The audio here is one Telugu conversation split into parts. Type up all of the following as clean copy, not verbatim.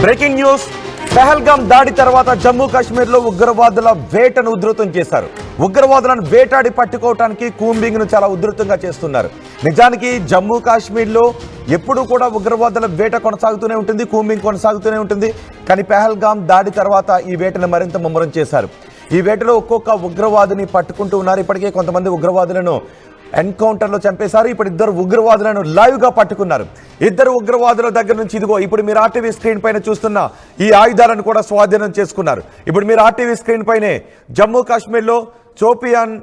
Breaking news. పెహల్గాం దాడి తర్వాత జమ్మూ కాశ్మీర్లో ఉగ్రవాదుల వేటను ఉధృతం చేశారు. ఉగ్రవాదులను వేటాడి పట్టుకోవటానికి కూంబింగ్ ను చాలా ఉధృతంగా చేస్తున్నారు. నిజానికి జమ్మూ కాశ్మీర్లో ఎప్పుడూ కూడా ఉగ్రవాదుల వేట కొనసాగుతూనే ఉంటుంది, కూంబింగ్ కొనసాగుతూనే ఉంటుంది. కానీ పెహల్గాం దాడి తర్వాత ఈ వేటను మరింత ముమ్మరం చేశారు. ఈ వేటలో ఒక్కొక్క ఉగ్రవాదిని పట్టుకుంటూ ఉన్నారు. ఇప్పటికే కొంతమంది ఉగ్రవాదులను ఎన్కౌంటర్లో చంపేశారు. ఇప్పుడు ఇద్దరు ఉగ్రవాదులను లైవ్ గా పట్టుకున్నారు. ఇద్దరు ఉగ్రవాదుల దగ్గర నుంచి ఇదిగో ఇప్పుడు మీరు ఆర్టీవీ స్క్రీన్ పైన చూస్తున్న ఈ ఆయుధాలను కూడా స్వాధీనం చేసుకున్నారు. ఇప్పుడు మీరు ఆర్టీవీ స్క్రీన్ పైనే జమ్మూ కాశ్మీర్లో చోపియాన్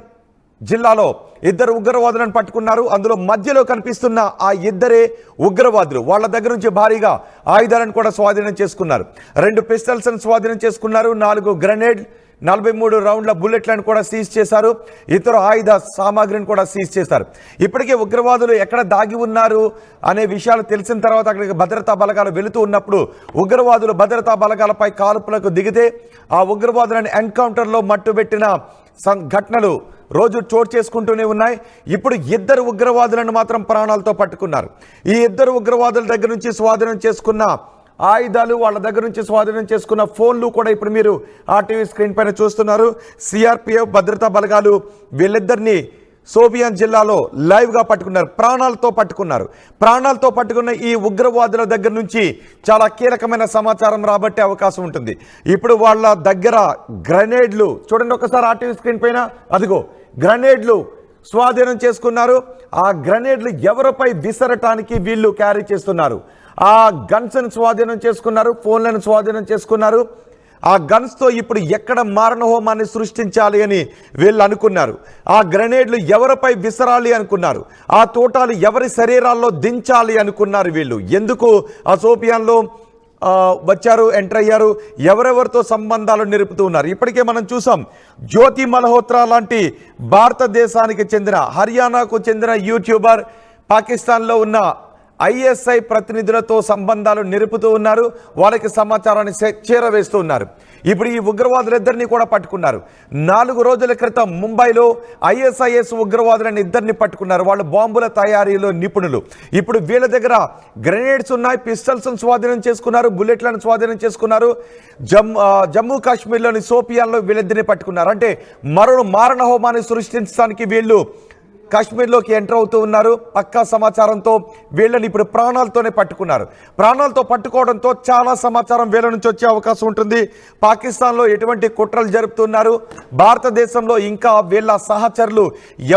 జిల్లాలో ఇద్దరు ఉగ్రవాదులను పట్టుకున్నారు. అందులో మధ్యలో కనిపిస్తున్న ఆ ఇద్దరే ఉగ్రవాదులు. వాళ్ళ దగ్గర నుంచి భారీగా ఆయుధాలను కూడా స్వాధీనం చేసుకున్నారు. 2 పిస్టల్స్ స్వాధీనం చేసుకున్నారు. 4 గ్రెనేడ్, 43 రౌండ్ల బుల్లెట్లను కూడా సీజ్ చేశారు. ఇతర ఆయుధ సామాగ్రిని కూడా సీజ్ చేశారు. ఇప్పటికే ఉగ్రవాదులు ఎక్కడ దాగి ఉన్నారు అనే విషయాలు తెలిసిన తర్వాత అక్కడికి భద్రతా బలగాలు వెళుతూ ఉన్నప్పుడు ఉగ్రవాదులు భద్రతా బలగాలపై కాల్పులకు దిగితే ఆ ఉగ్రవాదులను ఎన్కౌంటర్లో మట్టుబెట్టిన ఘటనలు రోజు చోటు చేసుకుంటూనే ఉన్నాయి. ఇప్పుడు ఇద్దరు ఉగ్రవాదులను మాత్రం ప్రాణాలతో పట్టుకున్నారు. ఈ ఇద్దరు ఉగ్రవాదుల దగ్గర నుంచి స్వాధీనం చేసుకున్న ఆయుధాలు, వాళ్ళ దగ్గర నుంచి స్వాధీనం చేసుకున్న ఫోన్లు కూడా ఇప్పుడు మీరు ఆర్టీవీ స్క్రీన్ పైన చూస్తున్నారు. సిఆర్పిఎఫ్ భద్రతా బలగాలు వీళ్ళిద్దరిని షోపియాన్ జిల్లాలో లైవ్ గా పట్టుకున్నారు. ప్రాణాలతో పట్టుకున్న ఈ ఉగ్రవాదుల దగ్గర నుంచి చాలా కీలకమైన సమాచారం రాబట్టే అవకాశం ఉంటుంది. ఇప్పుడు వాళ్ళ దగ్గర గ్రెనేడ్లు చూడండి ఒకసారి ఆర్టీవీ స్క్రీన్ పైన, అదిగో గ్రెనేడ్లు స్వాధీనం చేసుకున్నారు. ఆ గ్రెనేడ్లు ఎవరిపై విసరటానికి వీళ్ళు క్యారీ చేస్తున్నారు. ఆ గన్స్ను స్వాధీనం చేసుకున్నారు, ఫోన్లను స్వాధీనం చేసుకున్నారు. ఆ గన్స్తో ఇప్పుడు ఎక్కడ మారణహోమాన్ని సృష్టించాలి అని వీళ్ళు అనుకున్నారు. ఆ గ్రెనేడ్లు ఎవరిపై విసరాలి అనుకున్నారు. ఆ తోటాలు ఎవరి శరీరాల్లో దించాలి అనుకున్నారు. వీళ్ళు ఎందుకు ఆ షోపియాన్లో వచ్చారు, ఎంటర్ అయ్యారు, ఎవరెవరితో సంబంధాలు నిలుపుతూ ఉన్నారు. ఇప్పటికే మనం చూసాం జ్యోతి మల్హోత్రా లాంటి భారతదేశానికి చెందిన, హర్యానాకు చెందిన యూట్యూబర్ పాకిస్తాన్లో ఉన్న ఐఎస్ఐ ప్రతినిధులతో సంబంధాలు నిలుపుతూ ఉన్నారు. వాళ్ళకి సమాచారాన్ని చేరవేస్తూ ఉన్నారు. ఇప్పుడు ఈ ఉగ్రవాదులిద్దరినీ కూడా పట్టుకున్నారు. 4 రోజుల క్రితం ముంబైలో ఐఎస్ఐఎస్ ఉగ్రవాదులను ఇద్దరిని పట్టుకున్నారు. వాళ్ళు బాంబుల తయారీలో నిపుణులు. ఇప్పుడు వీళ్ళ దగ్గర గ్రెనేడ్స్ ఉన్నాయి, పిస్టల్స్ స్వాధీనం చేసుకున్నారు, బుల్లెట్లను స్వాధీనం చేసుకున్నారు. జమ్మూ కాశ్మీర్లోని షోపియాన్లో వీళ్ళిద్దరిని పట్టుకున్నారు. అంటే మారణ హోమాన్ని సృష్టించడానికి వీళ్ళు కాశ్మీర్లోకి ఎంటర్ అవుతూ ఉన్నారు. పక్కా సమాచారంతో వీళ్ళని ఇప్పుడు ప్రాణాలతోనే పట్టుకున్నారు. ప్రాణాలతో పట్టుకోవడంతో చాలా సమాచారం వీళ్ళ నుంచి వచ్చే అవకాశం ఉంటుంది. పాకిస్తాన్లో ఎటువంటి కుట్రలు జరుపుతున్నారు, భారతదేశంలో ఇంకా వీళ్ళ సహచరులు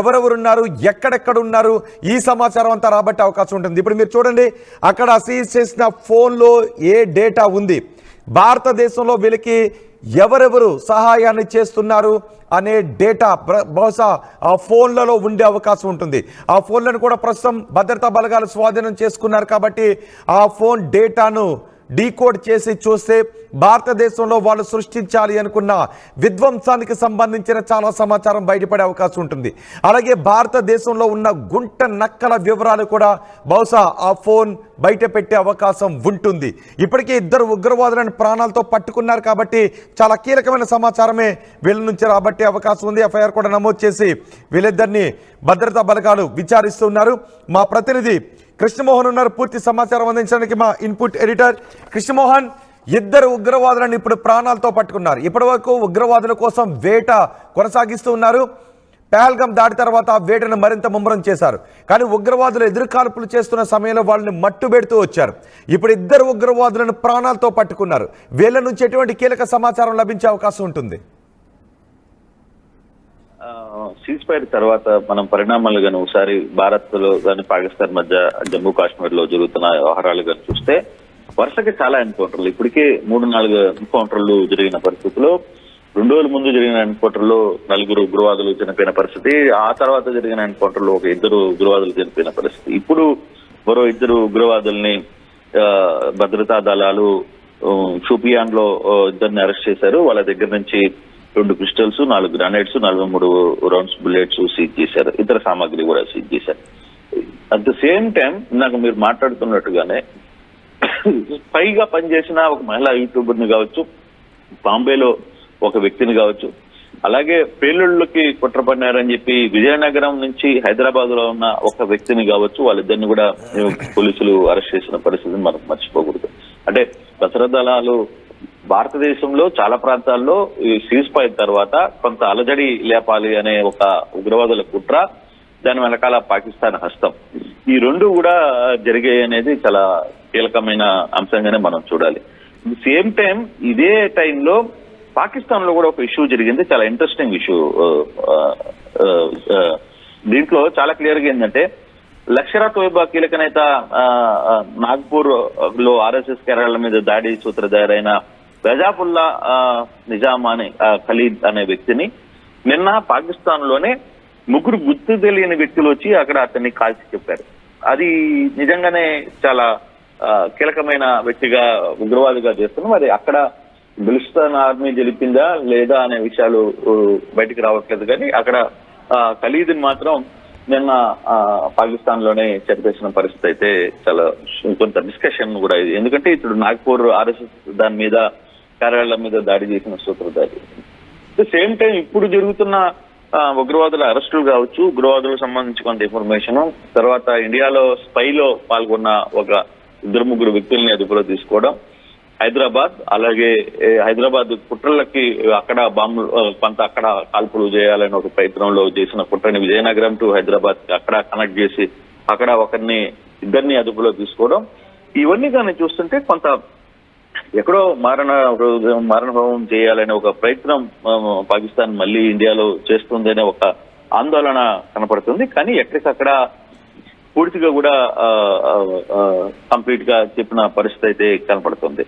ఎవరెవరున్నారు, ఎక్కడెక్కడున్నారు, ఈ సమాచారం అంతా రాబట్టే అవకాశం ఉంటుంది. ఇప్పుడు మీరు చూడండి అక్కడ సీజ్ చేసిన ఫోన్లో ఏ డేటా ఉంది, భారతదేశంలో వీళ్ళకి ఎవరెవరు సహాయాన్ని చేస్తున్నారు అనే డేటా బహుశా ఆ ఫోన్లలో ఉండే అవకాశం ఉంటుంది. ఆ ఫోన్లను కూడా ప్రస్తుతం భద్రతా బలగాలు స్వాధీనం చేసుకున్నారు. కాబట్టి ఆ ఫోన్ డేటాను డీకోడ్ చేసి చూస్తే భారతదేశంలో వాళ్ళు సృష్టించాలి అనుకున్న విధ్వంసానికి సంబంధించిన చాలా సమాచారం బయటపడే అవకాశం ఉంటుంది. అలాగే భారతదేశంలో ఉన్న గుంట నక్కల వివరాలు కూడా బహుశా ఆ ఫోన్ బయట పెట్టే అవకాశం ఉంటుంది. ఇప్పటికే ఇద్దరు ఉగ్రవాదులను ప్రాణాలతో పట్టుకున్నారు కాబట్టి చాలా కీలకమైన సమాచారమే వీళ్ళ నుంచి రాబట్టే అవకాశం ఉంది. ఎఫ్ఐఆర్ కూడా నమోదు చేసి వీళ్ళిద్దరిని భద్రతా బలగాలు విచారిస్తున్నారు. మా ప్రతినిధి కృష్ణమోహన్ ఉన్నారు పూర్తి సమాచారం అందించడానికి. మా ఇన్పుట్ ఎడిటర్ కృష్ణమోహన్, ఇద్దరు ఉగ్రవాదులను ఇప్పుడు ప్రాణాలతో పట్టుకున్నారు. ఇప్పటి వరకు ఉగ్రవాదుల కోసం వేట కొనసాగిస్తూ ఉన్నారు. పెహల్గాం దాడి తర్వాత ఆ వేటను మరింత ముమ్మరం చేశారు. కానీ ఉగ్రవాదులు ఎదురుకాల్పులు చేస్తున్న సమయంలో వాళ్ళని మట్టు పెడుతూ వచ్చారు. ఇప్పుడు ఇద్దరు ఉగ్రవాదులను ప్రాణాలతో పట్టుకున్నారు. వీళ్ళ నుంచి ఎటువంటి కీలక సమాచారం లభించే అవకాశం ఉంటుంది? సీజ్ ఫైర్ తర్వాత మనం పరిణామాలు కానీ ఒకసారి భారత్ లో కానీ పాకిస్తాన్ మధ్య జమ్మూ కాశ్మీర్ లో జరుగుతున్న వ్యవహారాలు కానీ చూస్తే వరుసకి చాలా ఎన్కౌంటర్లు, ఇప్పటికే 3-4 ఎన్కౌంటర్లు జరిగిన పరిస్థితిలో 2 రోజుల ముందు జరిగిన ఎన్కౌంటర్లో 4 ఉగ్రవాదులు చనిపోయిన పరిస్థితి, ఆ తర్వాత జరిగిన ఎన్కౌంటర్లో ఒక 2 ఉగ్రవాదులు చనిపోయిన పరిస్థితి. ఇప్పుడు మరో 2 ఉగ్రవాదుల్ని భద్రతా దళాలు షోపియాన్ లో ఇద్దరిని అరెస్ట్ చేశారు. వాళ్ళ దగ్గర నుంచి 2 పిస్టల్స్, 4 గ్రానైడ్స్, 43 రౌండ్స్ బుల్లెట్స్ సీజ్ చేశారు. ఇతర సామాగ్రి కూడా సీజ్ చేశారు. అట్ ద సేమ్ టైం నాకు మీరు మాట్లాడుతున్నట్టుగానే పైగా పనిచేసిన ఒక మహిళా యూట్యూబర్ ని కావచ్చు, బాంబేలో ఒక వ్యక్తిని కావచ్చు, అలాగే పేలుళ్ళకి కుట్ర పన్నారని చెప్పి విజయనగరం నుంచి హైదరాబాద్ లో ఉన్న ఒక వ్యక్తిని కావచ్చు, వాళ్ళిద్దరిని కూడా పోలీసులు అరెస్ట్ చేసిన పరిస్థితిని మనం మర్చిపోకూడదు. అంటే భద్రతా దళాలు భారతదేశంలో చాలా ప్రాంతాల్లో ఈ సీజ్ ఫైర్ తర్వాత కొంత అలజడి లేపాలి అనే ఒక ఉగ్రవాదుల కుట్ర, దాని వెనకాల పాకిస్తాన్ హస్తం, ఈ రెండు కూడా జరిగాయి అనేది చాలా కీలకమైన అంశంగానే మనం చూడాలి. సేమ్ టైం ఇదే టైంలో పాకిస్తాన్ లో కూడా ఒక ఇష్యూ జరిగింది, చాలా ఇంట్రెస్టింగ్ ఇష్యూ. దీంట్లో చాలా క్లియర్ గా ఏంటంటే లష్కర్ తోయిబా కీలక నేత నాగ్పూర్ లో ఆర్ఎస్ఎస్ కేరళ మీద దాడి సూత్రధారైన రజాపుల్లా నిజామాని ఖలీద్ అనే వ్యక్తిని నిన్న పాకిస్తాన్ లోనే ముగ్గురు గుర్తు తెలియని వ్యక్తులు వచ్చి అక్కడ అతన్ని కాల్చి చెప్పారు. అది నిజంగానే చాలా కీలకమైన వ్యక్తిగా ఉగ్రవాదిగా చేస్తున్నాం. మరి అక్కడ బలుచిస్తాన్ ఆర్మీ గెలిపిందా లేదా అనే విషయాలు బయటికి రావట్లేదు, కానీ అక్కడ ఖలీద్ని మాత్రం నిన్న పాకిస్తాన్ లోనే చంపేసిన పరిస్థితి అయితే చాలా కొంత డిస్కషన్ కూడా ఇది. ఎందుకంటే ఇప్పుడు నాగ్పూర్ ఆర్ఎస్ఎస్ దాని మీద కార్యాలయం మీద దాడి చేసిన సూత్రధారి. సేమ్ టైం ఇప్పుడు జరుగుతున్న ఉగ్రవాదుల అరెస్టులు కావచ్చు, ఉగ్రవాదులకు సంబంధించి కొంత ఇన్ఫర్మేషన్, తర్వాత ఇండియాలో స్పైలో పాల్గొన్న ఒక 2-3 వ్యక్తుల్ని అదుపులో తీసుకోవడం, హైదరాబాద్ అలాగే హైదరాబాద్ కుట్రలకి అక్కడ బాంబులు కొంత అక్కడ కాల్పులు చేయాలని ఒక ప్రయత్నంలో చేసిన కుట్రని విజయనగరం టు హైదరాబాద్ అక్కడ కనెక్ట్ చేసి అక్కడ ఇద్దరిని అదుపులో తీసుకోవడం, ఇవన్నీ కానీ చూస్తుంటే కొంత ఎక్కడో మారణహోమం చేయాలనే ఒక ప్రయత్నం పాకిస్తాన్ మళ్ళీ ఇండియాలో చేస్తుంది అనే ఒక ఆందోళన కనపడుతుంది. కానీ ఎక్కడికక్కడ పూర్తిగా కూడా కంప్లీట్ గా చెప్పిన పరిస్థితి అయితే కనపడుతుంది.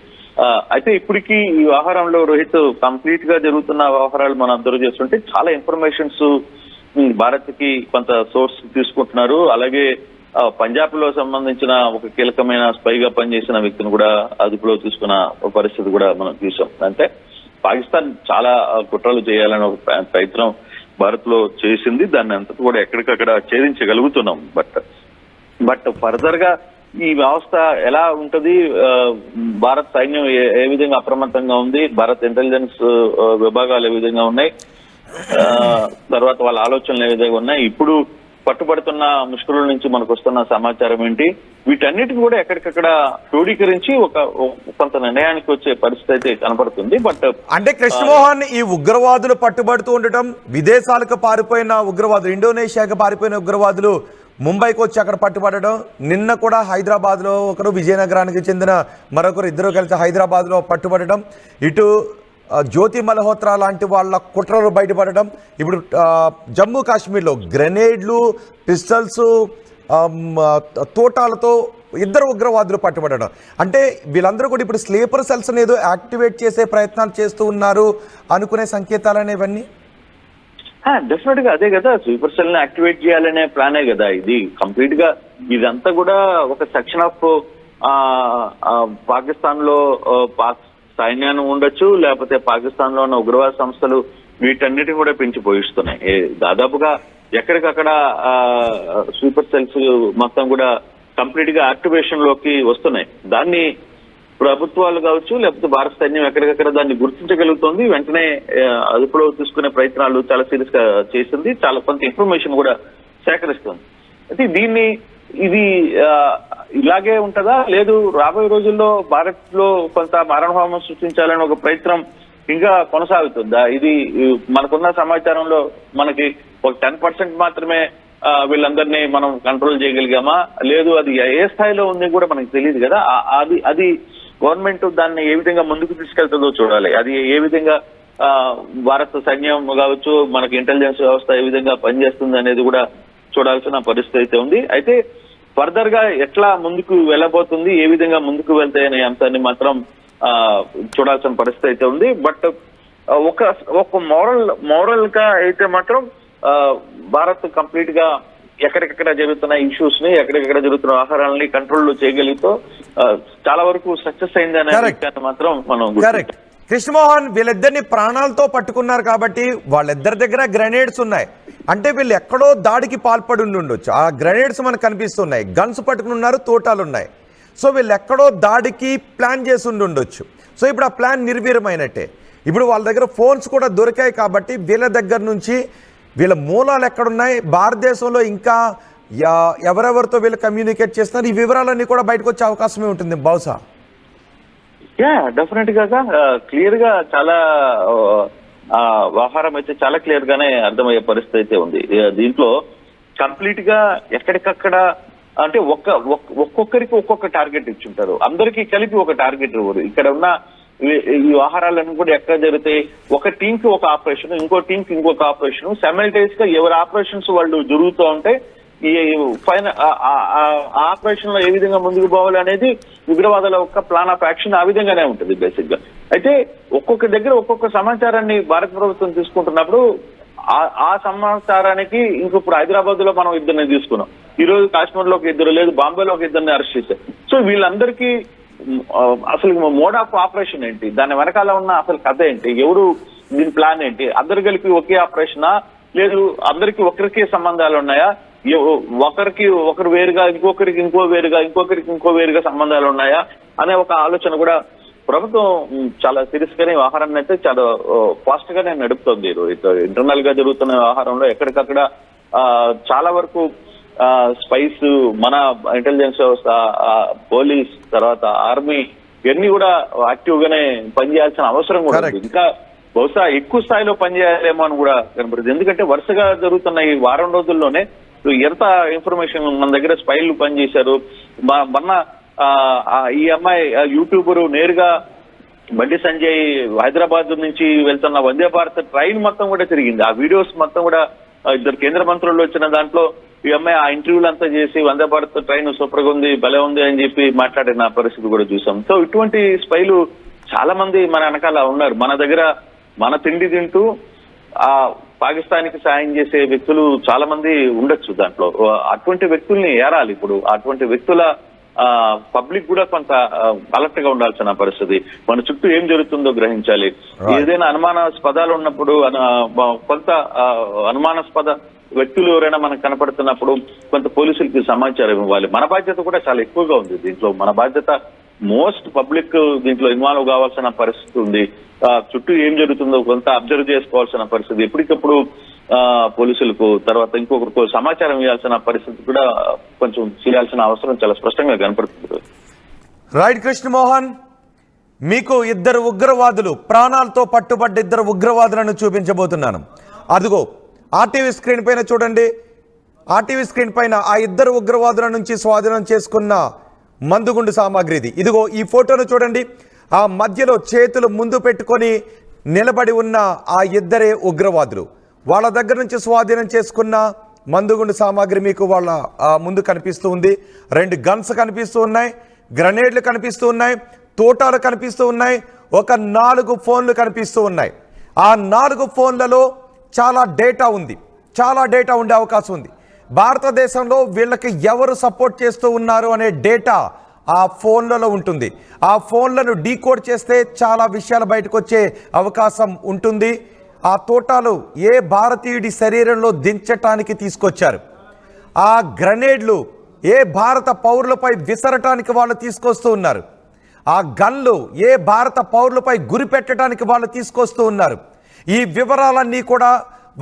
అయితే ఇప్పటికీ ఈ వ్యవహారంలో రోహిత్ కంప్లీట్ గా జరుగుతున్న వ్యవహారాలు మనం అబ్జర్వ్ చేస్తుంటే చాలా ఇన్ఫర్మేషన్స్ భారత్ కి కొంత సోర్స్ తీసుకుంటున్నారు. అలాగే పంజాబ్ లో సంబంధించిన ఒక కీలకమైన స్పైగా పనిచేసిన వ్యక్తిని కూడా అదుపులో తీసుకున్న పరిస్థితి కూడా మనం చూసాం. అంటే పాకిస్తాన్ చాలా కుట్రలు చేయాలని ఒక ప్రయత్నం భారత్ లో చేసింది, దాన్ని అంతా కూడా ఎక్కడికక్కడ ఛేదించగలుగుతున్నాం. బట్ ఫర్దర్ గా ఈ వ్యవస్థ ఎలా ఉంటది, భారత్ సైన్యం ఏ విధంగా అప్రమత్తంగా ఉంది, భారత్ ఇంటెలిజెన్స్ విభాగాలు ఏ విధంగా ఉన్నాయి, తర్వాత వాళ్ళ ఆలోచనలు ఏ విధంగా ఉన్నాయి, ఇప్పుడు పట్టుబడుతున్న ముష్కరుల నుంచి మనకు వస్తున్న సమాచారం ఏంటి, వీటన్నిటిని కూడా ఎక్కడికక్కడ క్రోడీకరించి కొంత నిర్ణయానికి వచ్చే పరిస్థితి అయితే కనపడుతుంది. బట్ అంటే కృష్ణమోహన్, ఈ ఉగ్రవాదులు పట్టుబడుతూ ఉండటం, విదేశాలకు పారిపోయిన ఉగ్రవాదులు, ఇండోనేషియాకి పారిపోయిన ఉగ్రవాదులు ముంబైకి వచ్చి అక్కడ పట్టుబడడం, నిన్న కూడా హైదరాబాద్ లో ఒకరు, విజయనగరానికి చెందిన మరొకరు, ఇద్దరు కలిసి హైదరాబాద్ లో పట్టుబడడం, ఇటు జ్యోతి మల్హోత్రా లాంటి వాళ్ళ కుట్రలు బయటపడడం, ఇప్పుడు జమ్మూ కాశ్మీర్లో గ్రెనేడ్లు, పిస్టల్స్, తోటాలతో 2 ఉగ్రవాదులు పట్టుబడడం, అంటే వీళ్ళందరూ కూడా ఇప్పుడు స్లీపర్ సెల్స్ ఏదో యాక్టివేట్ చేసే ప్రయత్నాలు చేస్తూ ఉన్నారు అనుకునే సంకేతాలు ఇవన్నీ. డెఫినెట్ గా అదే కదా, స్లీపర్ సెల్ ని యాక్టివేట్ చేయాలనే ప్లానే కదా ఇది. కంప్లీట్ గా ఇదంతా కూడా ఒక సెక్షన్ ఆఫ్ పాకిస్తాన్ లో సైన్యాన్ని ఉండొచ్చు, లేకపోతే పాకిస్తాన్ లో ఉన్న ఉగ్రవాద సంస్థలు వీటన్నిటిని కూడా పెంచి పోయిస్తున్నాయి. దాదాపుగా ఎక్కడికక్కడ స్లీపర్ సెల్స్ మొత్తం కూడా కంప్లీట్ గా యాక్టివేషన్ లోకి వస్తున్నాయి. దాన్ని ప్రభుత్వాలు కావచ్చు, లేకపోతే భారత సైన్యం ఎక్కడికక్కడ దాన్ని గుర్తించగలుగుతుంది, వెంటనే అదుపులో తీసుకునే ప్రయత్నాలు చాలా సీరియస్ గా చేసింది, చాలా కొంత ఇన్ఫర్మేషన్ కూడా సేకరిస్తుంది. అయితే ఇది ఇలాగే ఉంటుందా, లేదు రాబోయే రోజుల్లో భారత్ లో కొంత మారణహోమం సృష్టించాలని ఒక ప్రయత్నం ఇంకా కొనసాగుతుందా? ఇది మనకున్న సమాచారంలో మనకి ఒక 10% మాత్రమే వీళ్ళందరినీ మనం కంట్రోల్ చేయగలిగామా, లేదు అది ఏ స్థాయిలో ఉంది కూడా మనకి తెలియదు కదా. అది గవర్నమెంట్ దాన్ని ఏ విధంగా ముందుకు తీసుకెళ్తుందో చూడాలి. అది ఏ విధంగా భారత సైన్యం కావచ్చు, మనకి ఇంటెలిజెన్స్ వ్యవస్థ ఏ విధంగా పనిచేస్తుంది అనేది కూడా చూడాల్సిన పరిస్థితి అయితే ఉంది. అయితే ఫర్దర్ గా ఎట్లా ముందుకు వెళ్ళబోతుంది, ఏ విధంగా ముందుకు వెళ్తాయనే అంశాన్ని మాత్రం చూడాల్సిన పరిస్థితి అయితే ఉంది. బట్ ఒక మోరల్ గా అయితే మాత్రం భారత్ కంప్లీట్ గా ఎక్కడికక్కడ జరుగుతున్న ఇష్యూస్ ని, ఎక్కడికక్కడ జరుగుతున్న ఆహారాలని కంట్రోల్ చేయగలుగుతూ చాలా వరకు సక్సెస్ అయింది అనే విషయాన్ని మాత్రం మనం. కృష్ణమోహన్, వీళ్ళిద్దరిని ప్రాణాలతో పట్టుకున్నారు కాబట్టి వాళ్ళిద్దరి దగ్గర గ్రెనేడ్స్ ఉన్నాయి, అంటే వీళ్ళు ఎక్కడో దాడికి పాల్పడి ఉండొచ్చు. ఆ గ్రెనేడ్స్ మనకు కనిపిస్తున్నాయి, గన్స్ పట్టుకున్నారు, తోటాలు ఉన్నాయి. సో వీళ్ళు ఎక్కడో దాడికి ప్లాన్ చేసి ఉండొచ్చు. సో ఇప్పుడు ఆ ప్లాన్ నిర్వీర్యమైనట్టే. ఇప్పుడు వాళ్ళ దగ్గర ఫోన్స్ కూడా దొరికాయి కాబట్టి వీళ్ళ దగ్గర నుంచి వీళ్ళ మూలాలు ఎక్కడున్నాయి, భారతదేశంలో ఇంకా ఎవరెవరితో వీళ్ళు కమ్యూనికేట్ చేస్తున్నారు, ఈ వివరాలన్నీ కూడా బయటకు వచ్చే అవకాశమే ఉంటుంది బహుశా. డెఫినెట్ గా క్లియర్ గా చాలా వ్యవహారం అయితే చాలా క్లియర్ గానే అర్థమయ్యే పరిస్థితి అయితే ఉంది. దీంట్లో కంప్లీట్ గా ఎక్కడికక్కడ అంటే ఒక్కొక్కరికి ఒక్కొక్క టార్గెట్ ఇచ్చుంటారు, అందరికీ కలిపి ఒక టార్గెట్ ఇవ్వరు. ఇక్కడ ఉన్న ఈ వ్యవహారాలన్నీ కూడా ఎక్కడ జరుగుతాయి, ఒక టీం కి ఒక ఆపరేషన్, ఇంకో టీం కి ఇంకొక ఆపరేషన్, సైమల్టేనియస్ గా ఎవరి ఆపరేషన్స్ వాళ్ళు జరుగుతూ ఉంటాయి. ఈ ఫైనల్ ఆపరేషన్ లో ఏ విధంగా ముందుకు పోవాలి అనేది ఉగ్రవాదుల యొక్క ప్లాన్ ఆఫ్ యాక్షన్ ఆ విధంగానే ఉంటుంది బేసిక్ గా. అయితే ఒక్కొక్క దగ్గర ఒక్కొక్క సమాచారాన్ని భారత ప్రభుత్వం తీసుకుంటున్నప్పుడు ఆ సమాచారానికి ఇంకొప్పుడు హైదరాబాద్ లో మనం ఇద్దరిని తీసుకున్నాం, ఈ రోజు కాశ్మీర్ లో ఒక ఇద్దరు, లేదు బాంబేలో ఒక ఇద్దరిని అరెస్ట్ చేశారు. సో వీళ్ళందరికీ అసలు మోడ్ ఆఫ్ ఆపరేషన్ ఏంటి, దాని వెనకాల ఉన్న అసలు కథ ఏంటి, ఎవరు దీని ప్లాన్ ఏంటి, అందరు కలిపి ఒకే ఆపరేషనా, లేదు అందరికి ఒకరికే సంబంధాలు ఉన్నాయా, ఒకరికి ఒకరు వేరుగా, ఇంకొకరికి ఇంకో వేరుగా, ఇంకొకరికి ఇంకో వేరుగా సంబంధాలు ఉన్నాయా అనే ఒక ఆలోచన కూడా ప్రభుత్వం చాలా సీరియస్ గానే వ్యవహారాన్ని అయితే చాలా ఫాస్ట్ గానే నడుపుతోంది. ఇంటర్నల్ గా జరుగుతున్న వ్యవహారంలో ఎక్కడికక్కడ చాలా వరకు స్పైస్, మన ఇంటెలిజెన్స్ వ్యవస్థ, పోలీస్, తర్వాత ఆర్మీ ఇవన్నీ కూడా యాక్టివ్ గానే పనిచేయాల్సిన అవసరం కూడా ఉంది. ఇంకా బహుశా ఎక్కువ స్థాయిలో పనిచేయాలేమో అని కూడా కనబడుతుంది. ఎందుకంటే వరుసగా జరుగుతున్న ఈ వారం రోజుల్లోనే ఎంత ఇన్ఫర్మేషన్ మన దగ్గర స్పైలు పనిచేశారు. మొన్న ఈ అమ్మాయి యూట్యూబర్ నేరుగా బండి సంజయ్ హైదరాబాద్ నుంచి వెళ్తున్న వందే భారత్ ట్రైన్ మొత్తం కూడా తిరిగింది. ఆ వీడియోస్ మొత్తం కూడా ఇద్దరు కేంద్ర మంత్రులు వచ్చిన దాంట్లో ఈ అమ్మాయి ఆ ఇంటర్వ్యూలు అంతా చేసి వందే భారత్ ట్రైన్ సూపర్ గా ఉంది, భలే ఉంది అని చెప్పి మాట్లాడిన పరిస్థితి కూడా చూసాం. సో ఇటువంటి స్పైలు చాలా మంది మన వెనకాల ఉన్నారు. మన దగ్గర మన తిండి తింటూ ఆ పాకిస్తాన్కి సాయం చేసే వ్యక్తులు చాలా మంది ఉండొచ్చు దాంట్లో. అటువంటి వ్యక్తుల్ని ఏరాలి. ఇప్పుడు అటువంటి వ్యక్తుల పబ్లిక్ కూడా కొంత అలర్ట్ గా ఉండాల్సిన పరిస్థితి. మన చుట్టూ ఏం జరుగుతుందో గ్రహించాలి. ఏదైనా అనుమానాస్పదాలు ఉన్నప్పుడు కొంత అనుమానాస్పద వ్యక్తులు ఎవరైనా మనకు కనపడుతున్నప్పుడు కొంత పోలీసులకి సమాచారం ఇవ్వాలి. మన బాధ్యత కూడా చాలా ఎక్కువగా ఉంది దీంట్లో. మన బాధ్యత మోస్ట్ పబ్లిక్ దీంట్లో ఇన్వాల్వ్ కావాల్సిన పరిస్థితి ఉంది. చుట్టూ ఏం జరుగుతుందో కొంత అబ్జర్వ్ చేసుకోవాల్సిన పరిస్థితి, ఎప్పటికప్పుడు పోలీసులకు తర్వాత ఇంకొకరికి సమాచారం ఇవ్వాల్సిన పరిస్థితి కూడా కొంచెం చేయాల్సిన అవసరం చాలా స్పష్టంగా కనపడుతుంది. రైట్ కృష్ణమోహన్, మీకు ఇద్దరు ఉగ్రవాదులు, ప్రాణాలతో పట్టుబడ్డ ఇద్దరు ఉగ్రవాదులను చూపించబోతున్నాను. అదిగో ఆర్టీవీ స్క్రీన్ పైన చూడండి. ఆర్టీవీ స్క్రీన్ పైన ఆ ఇద్దరు ఉగ్రవాదుల నుంచి స్వాధీనం చేసుకున్న మందుగుండు సామాగ్రిది. ఇదిగో ఈ ఫోటోను చూడండి. ఆ మధ్యలో చేతులు ముందు పెట్టుకొని నిలబడి ఉన్న ఆ ఇద్దరే ఉగ్రవాదులు. వాళ్ళ దగ్గర నుంచి స్వాధీనం చేసుకున్న మందుగుండు సామాగ్రి మీకు వాళ్ళ ముందు కనిపిస్తూ ఉంది. 2 గన్స్ కనిపిస్తూ ఉన్నాయి, గ్రనేడ్లు కనిపిస్తూ ఉన్నాయి, తోటాలు కనిపిస్తూ ఉన్నాయి, ఒక 4 ఫోన్లు కనిపిస్తూ ఉన్నాయి. ఆ 4 ఫోన్లలో చాలా డేటా ఉంది, చాలా డేటా ఉండే అవకాశం ఉంది. భారతదేశంలో వీళ్ళకి ఎవరు సపోర్ట్ చేస్తూ ఉన్నారు అనే డేటా ఆ ఫోన్లలో ఉంటుంది. ఆ ఫోన్లను డీకోడ్ చేస్తే చాలా విషయాలు బయటకు వచ్చే అవకాశం ఉంటుంది. ఆ తోటాలు ఏ భారతీయుడి శరీరంలో దించటానికి తీసుకొచ్చారు, ఆ గ్రనేడ్లు ఏ భారత పౌరులపై విసరటానికి వాళ్ళు తీసుకొస్తూ ఉన్నారు, ఆ గన్లు ఏ భారత పౌరులపై గురి పెట్టడానికి వాళ్ళు తీసుకొస్తూ ఉన్నారు. ఈ వివరాలన్నీ కూడా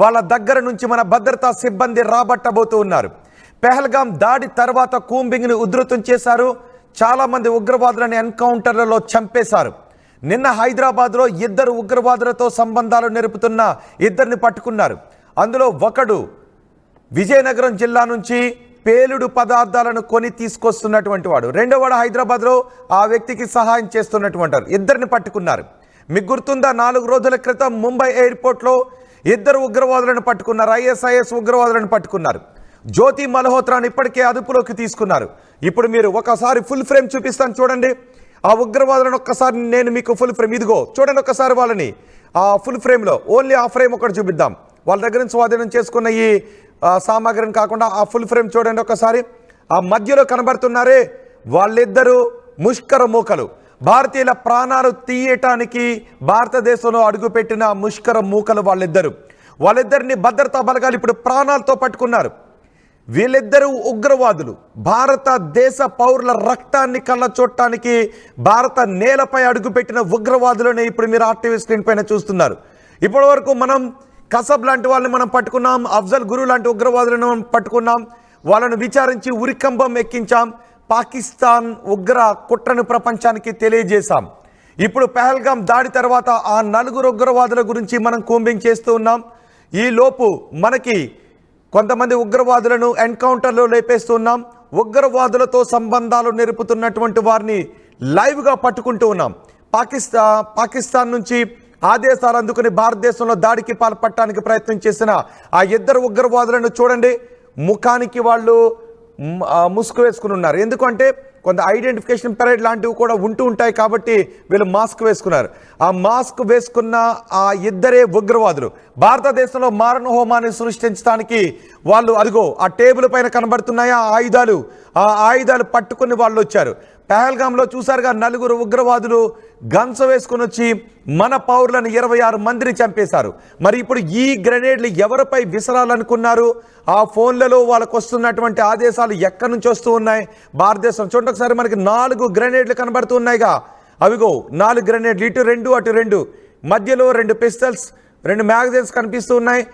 వాళ్ళ దగ్గర నుంచి మన భద్రతా సిబ్బంది రాబట్టబోతూ ఉన్నారు. పెహల్గాం దాడి తర్వాత కూంబింగ్ని ఉధృతం చేశారు. చాలామంది ఉగ్రవాదులను ఎన్కౌంటర్లలో చంపేశారు. నిన్న హైదరాబాద్లో 2 ఉగ్రవాదులతో సంబంధాలు నెరుపుతున్న 2ని పట్టుకున్నారు. అందులో ఒకడు విజయనగరం జిల్లా నుంచి పేలుడు పదార్థాలను కొని తీసుకొస్తున్నటువంటి వాడు, రెండోవాడు హైదరాబాద్లో ఆ వ్యక్తికి సహాయం చేస్తున్నటువంటి వాడు. 2ని పట్టుకున్నారు. మీకు గుర్తుందా, 4 రోజుల క్రితం ముంబై ఎయిర్పోర్ట్లో 2 ఉగ్రవాదులను పట్టుకున్నారు. ISIS ఉగ్రవాదులను పట్టుకున్నారు. జ్యోతి మల్హోత్రాను ఇప్పటికే అదుపులోకి తీసుకున్నారు. ఇప్పుడు మీరు ఒకసారి ఫుల్ ఫ్రేమ్ చూపిస్తాను చూడండి. ఆ ఉగ్రవాదులను ఒక్కసారి నేను మీకు ఫుల్ ఫ్రేమ్, ఇదిగో చూడండి ఒక్కసారి వాళ్ళని. ఆ ఫుల్ ఫ్రేమ్లో ఓన్లీ ఆ ఫ్రేమ్ ఒకటి చూపిద్దాం. వాళ్ళ దగ్గర నుంచి స్వాధీనం చేసుకున్న ఈ సామాగ్రిని కాకుండా ఆ ఫుల్ ఫ్రేమ్ చూడండి ఒకసారి. ఆ మధ్యలో కనబడుతున్నారే వాళ్ళిద్దరూ ముష్కర మూకలు. భారతీయుల ప్రాణాలు తీయటానికి భారతదేశంలో అడుగుపెట్టిన ముష్కర మూకలు వాళ్ళిద్దరిని భద్రతా బలగాలు ఇప్పుడు ప్రాణాలతో పట్టుకున్నారు. వీళ్ళిద్దరూ ఉగ్రవాదులు. భారతదేశ పౌరుల రక్తాన్ని కళ్ళ చూడటానికి భారత నేలపై అడుగుపెట్టిన ఉగ్రవాదులనే ఇప్పుడు మీరు ఆర్టీవీ స్క్రీన్ పైన చూస్తున్నారు. ఇప్పటి వరకు మనం కసబ్ లాంటి వాళ్ళని మనం పట్టుకున్నాం, అఫ్జల్ గురు లాంటి ఉగ్రవాదులను మనం పట్టుకున్నాం, వాళ్ళను విచారించి ఉరికంబం ఎక్కించాం, పాకిస్తాన్ ఉగ్ర కుట్రను ప్రపంచానికి తెలియజేశాం. ఇప్పుడు పహల్గాం దాడి తర్వాత ఆ 4 ఉగ్రవాదుల గురించి మనం కూంబింగ్ చేస్తూ ఉన్నాం. ఈ లోపు మనకి కొంతమంది ఉగ్రవాదులను ఎన్కౌంటర్లో లేపేస్తున్నాం. ఉగ్రవాదులతో సంబంధాలు నెరుపుతున్నటువంటి వారిని లైవ్గా పట్టుకుంటూ ఉన్నాం. పాకిస్తాన్ నుంచి ఆదేశాలు అందుకుని భారతదేశంలో దాడికి పాల్పడటానికి ప్రయత్నం చేసిన ఆ 2 ఉగ్రవాదులను చూడండి. ముఖానికి వాళ్ళు ముసుగు వేసుకుని ఉన్నారు. ఎందుకంటే కొంత ఐడెంటిఫికేషన్ పరేడ్ లాంటివి కూడా ఉంటూ ఉంటాయి కాబట్టి వీళ్ళు మాస్క్ వేసుకున్నారు. ఆ మాస్క్ వేసుకున్న ఆ 2 ఉగ్రవాదులు భారతదేశంలో మారణ హోమాన్ని సృష్టించడానికి వాళ్ళు అదిగో ఆ టేబుల్ పైన కనబడుతున్నాయి ఆ ఆయుధాలు పట్టుకుని వాళ్ళు వచ్చారు. పహల్గాంలో చూసారుగా 4 ఉగ్రవాదులు గన్స్ వేసుకుని వచ్చి మన పౌరులను 26 మందిని చంపేశారు. మరి ఇప్పుడు ఈ గ్రెనేడ్లు ఎవరిపై విసరాలనుకున్నారు? ఆ ఫోన్లలో వాళ్ళకు వస్తున్నటువంటి ఆదేశాలు ఎక్కడి నుంచి వస్తూ ఉన్నాయి? భారతదేశం చూడండి ఒకసారి, మనకి 4 గ్రెనేడ్లు కనబడుతూ ఉన్నాయిగా. అవిగో 4 గ్రెనేడ్లు, ఇటు 2 అటు 2, మధ్యలో 2 పిస్టల్స్, 2 మ్యాగజైన్స్ కనిపిస్తూ ఉన్నాయి.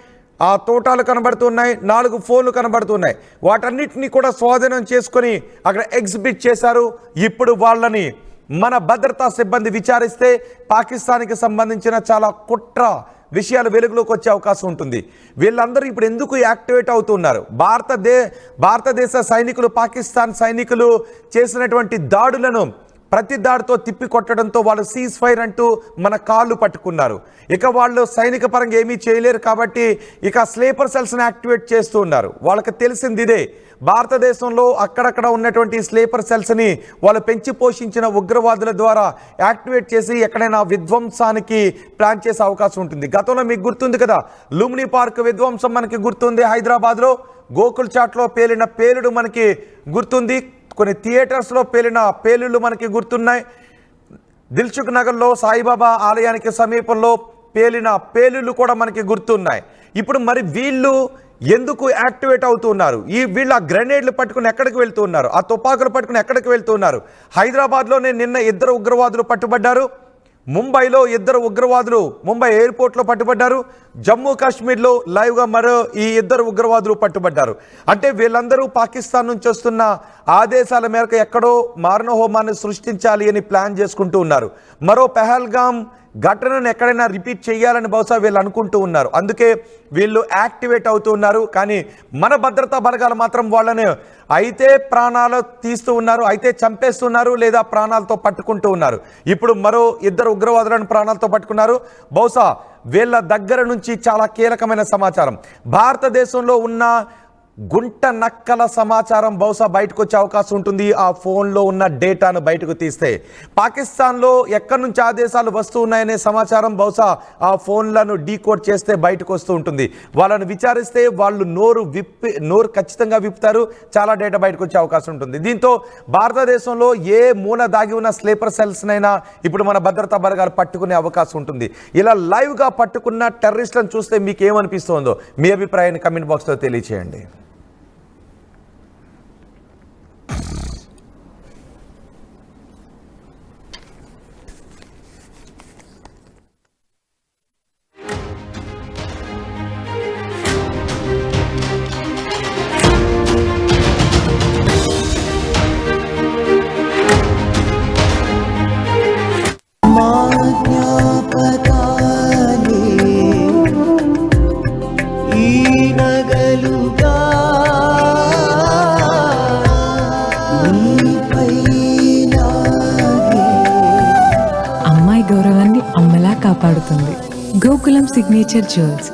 ఆ తోటాలు కనబడుతున్నాయి, 4 ఫోన్లు కనబడుతున్నాయి. వాటన్నిటిని కూడా స్వాధీనం చేసుకొని అక్కడ ఎగ్జిబిట్ చేశారు. ఇప్పుడు వాళ్ళని మన భద్రతా సిబ్బంది విచారిస్తే పాకిస్తాన్కి సంబంధించిన చాలా కుట్ర విషయాలు వెలుగులోకి వచ్చే అవకాశం ఉంటుంది. వీళ్ళందరూ ఇప్పుడు ఎందుకు యాక్టివేట్ అవుతున్నారు? భారతదేశ సైనికులు పాకిస్తాన్ సైనికులు చేసినటువంటి దాడులను ప్రతి దాడితో తిప్పి కొట్టడంతో వాళ్ళు సీజ్ ఫైర్ అంటూ మన కాళ్ళు పట్టుకున్నారు. ఇక వాళ్ళు సైనిక పరంగా ఏమీ చేయలేరు కాబట్టి ఇక స్లీపర్ సెల్స్ని యాక్టివేట్ చేస్తూ ఉన్నారు. వాళ్ళకి తెలిసింది ఇదే, భారతదేశంలో అక్కడక్కడ ఉన్నటువంటి స్లీపర్ సెల్స్ని వాళ్ళు పెంచి పోషించిన ఉగ్రవాదుల ద్వారా యాక్టివేట్ చేసి ఎక్కడైనా విధ్వంసానికి ప్లాన్ చేసే అవకాశం ఉంటుంది. గతంలో మీకు గుర్తుంది కదా, లుంబిని పార్క్ విధ్వంసం మనకి గుర్తుంది. హైదరాబాద్లో గోకుల్ చాట్లో పేలిన పేలుడు మనకి గుర్తుంది. కొన్ని థియేటర్స్లో పేలిన పేలుళ్ళు మనకి గుర్తున్నాయి. దిల్సుఖ్ నగర్లో సాయిబాబా ఆలయానికి సమీపంలో పేలిన పేలుళ్ళు కూడా మనకి గుర్తున్నాయి. ఇప్పుడు మరి వీళ్ళు ఎందుకు యాక్టివేట్ అవుతున్నారు? వీళ్ళు ఆ గ్రెనేడ్లు పట్టుకుని ఎక్కడికి వెళ్తున్నారు? ఆ తుపాకులు పట్టుకుని ఎక్కడికి వెళ్తున్నారు? హైదరాబాద్లోనే నిన్న 2 ఉగ్రవాదులు పట్టుబడ్డారు. ముంబైలో 2 ఉగ్రవాదులు ముంబై ఎయిర్పోర్ట్లో పట్టుబడ్డారు. జమ్మూ కాశ్మీర్లో లైవ్గా మరో ఈ 2 ఉగ్రవాదులు పట్టుబడ్డారు. అంటే వీళ్ళందరూ పాకిస్తాన్ నుంచి వస్తున్న ఆదేశాల మేరకు ఎక్కడో మారణ హోమాన్ని సృష్టించాలి అని ప్లాన్ చేసుకుంటూ ఉన్నారు. మరో పహల్గాం ఘటనను ఎక్కడైనా రిపీట్ చేయాలని బహుశా వీళ్ళు అనుకుంటూ ఉన్నారు. అందుకే వీళ్ళు యాక్టివేట్ అవుతూ ఉన్నారు. కానీ మన భద్రతా బలగాలు మాత్రం వాళ్ళని అయితే ప్రాణాలు తీస్తూ ఉన్నారు, అయితే చంపేస్తున్నారు, లేదా ప్రాణాలతో పట్టుకుంటూ ఉన్నారు. ఇప్పుడు మరో 2 ఉగ్రవాదులను ప్రాణాలతో పట్టుకున్నారు. బహుశా వీళ్ళ దగ్గర నుంచి చాలా కీలకమైన సమాచారం, భారతదేశంలో ఉన్న గుంట నక్కల సమాచారం బహుశా బయటకు వచ్చే అవకాశం ఉంటుంది. ఆ ఫోన్లో ఉన్న డేటాను బయటకు తీస్తే పాకిస్తాన్లో ఎక్కడి నుంచి ఆదేశాలు వస్తూ ఉన్నాయనే సమాచారం బహుశా ఆ ఫోన్లను డీకోడ్ చేస్తే బయటకు వస్తూ ఉంటుంది. వాళ్ళను విచారిస్తే వాళ్ళు నోరు ఖచ్చితంగా విప్పుతారు, చాలా డేటా బయటకు వచ్చే అవకాశం ఉంటుంది. దీంతో భారతదేశంలో ఏ మూల దాగి ఉన్న స్లీపర్ సెల్స్నైనా ఇప్పుడు మన భద్రతా బలగాలు పట్టుకునే అవకాశం ఉంటుంది. ఇలా లైవ్గా పట్టుకున్న టెర్రరిస్టులను చూస్తే మీకు ఏమనిపిస్తుందో మీ అభిప్రాయాన్ని కమెంట్ బాక్స్లో తెలియచేయండి. అమ్మాయి గౌరవాన్ని అమ్మలా కాపాడుతుంది గోకులం సిగ్నేచర్ జ్యువెల్స్.